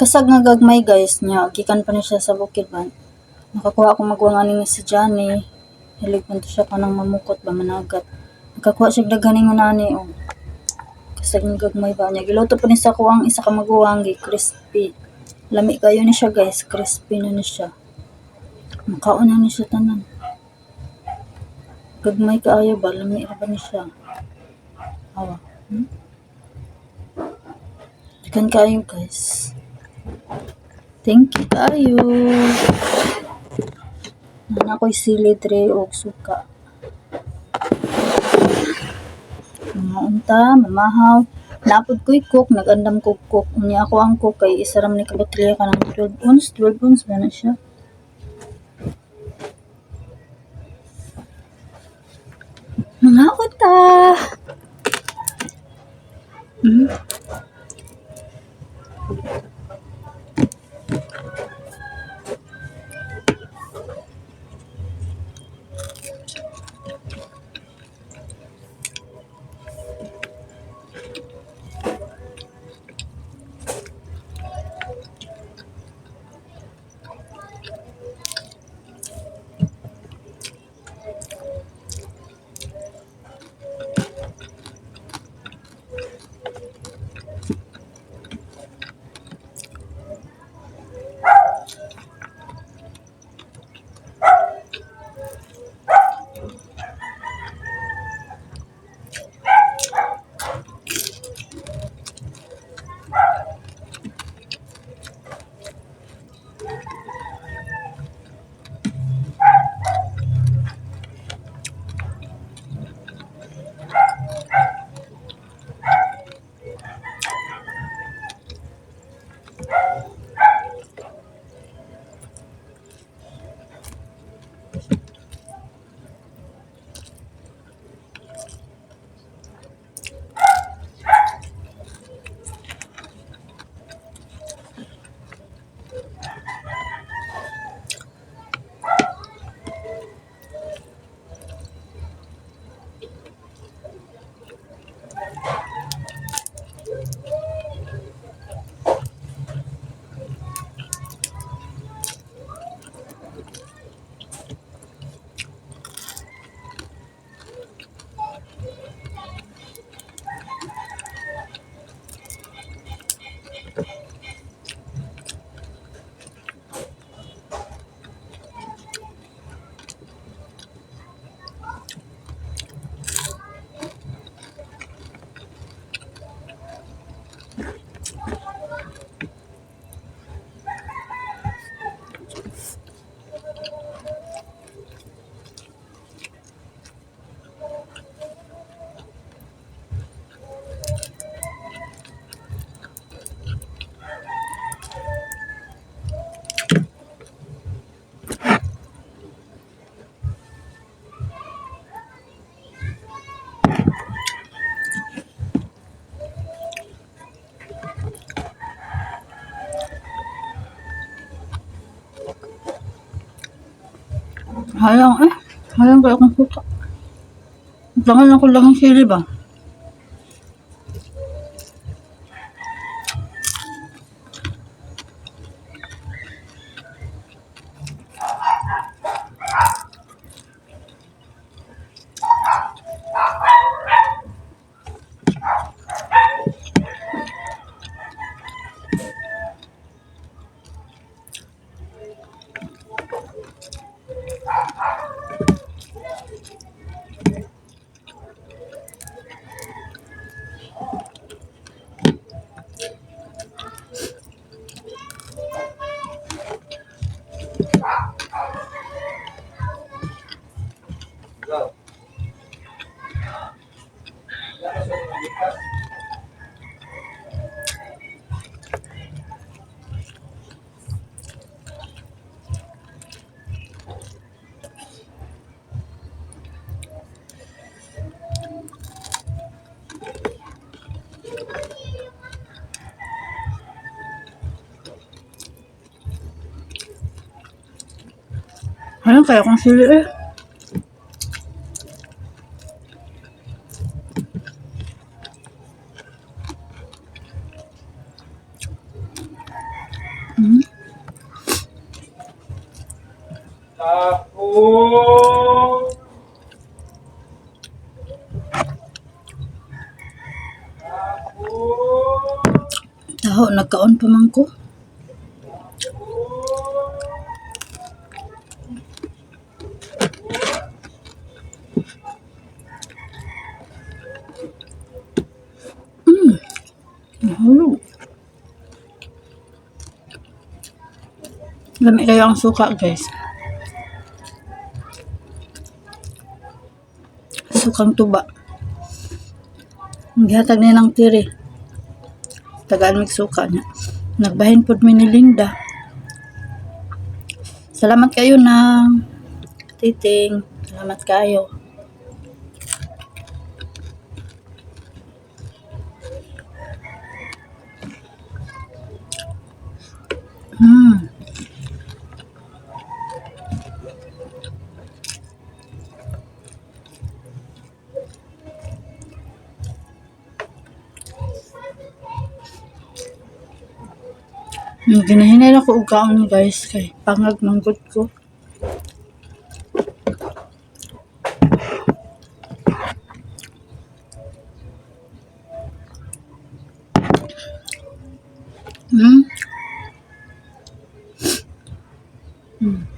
Kasag nga gagmay guys nya gikan pa ni siya sa bukid man. Nakakuha ako magwang ani nga si Johnny. Hilig man to siya kanang mamukot ba managat. Nakakuha siya daghaning unani oh. Kasag nga gagmay ba nya giluto pa ni sa kuang isa ka magwang gi crispy. Lami kayo ni siya guys, crispy na ni siya. Makaon na ni siya tanan. Gagmay kaayo ba lami ra ba ni siya. Awa. Ikan kayo guys. Thank you kayo. Nana ko'y sili dre og suka. Mga unta, mamahaw. Napod ko'y cook, nagandam ko cook. Unya ako ang cook kay isaram ni kabatilya ka ng 12 ounce ba na siya. Mga unta. Hayang kayo kung suka. Tangan ako lang ang sili ba? Hayang kayo kung sili eh. Hmm? Taho, nagkaon pa man ko. Nahulog. Lami kayo ang suka, guys. Sukang tuba. Gihatag niya ng tiri. Tagaan mig suka niya. Nagbahin pod mi ni Linda. Salamat kayo na titing. Salamat kayo. Hmm. Ginahinay na ko og kaon, guys, kay pangag manggod ko. Hmm?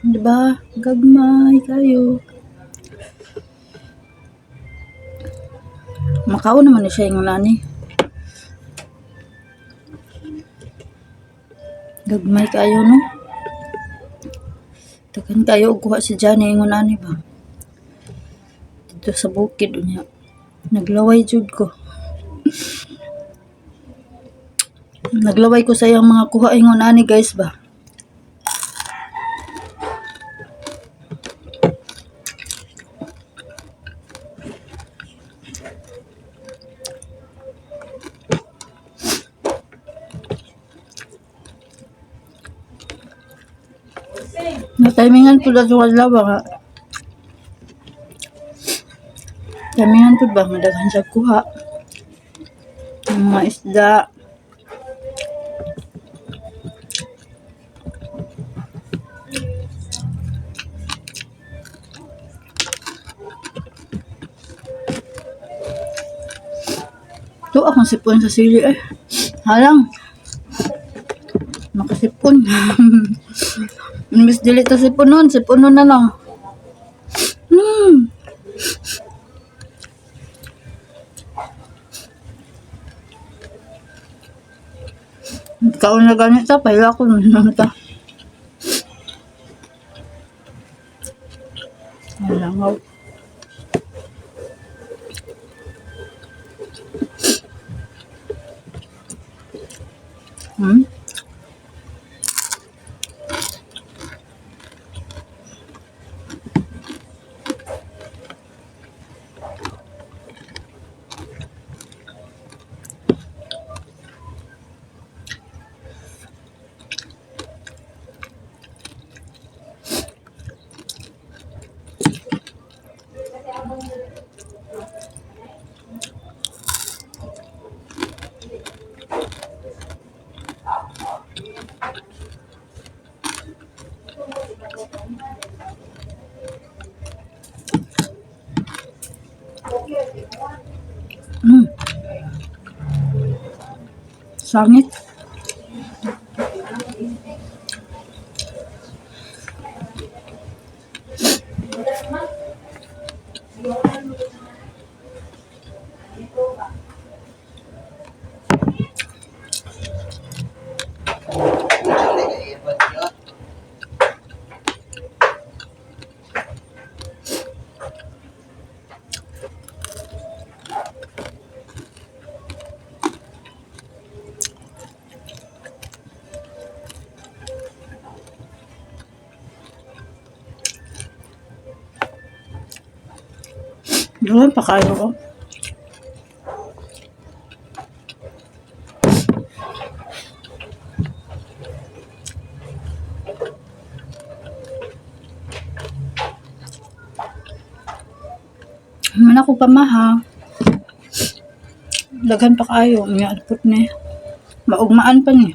Diba? Gagmay kayo. Makao naman ni siya yung nani. Gagmay kayo, no? Tagan kayo og kuha si Johnny yung nani ba? Dito sa bukid niya. Naglaway jud ko. Naglaway ko sa iyang mga kuha ingon ani, guys ba. Natimingan po na sa lawa nga. Timingan po ba? Madaghan siya kuha. Ang mga isda. Ito akong sipon sa sili eh. Halang. Makasipon. Imbis dili ta sipunon na lang. Ikaw na ganito, pala ako naman ta. Malangaw. Hmm? Sangit. Doon pa kayo ko. Man ako pamaha. Daghan pa kayo. May alpot ni. Maugmaan pa ni.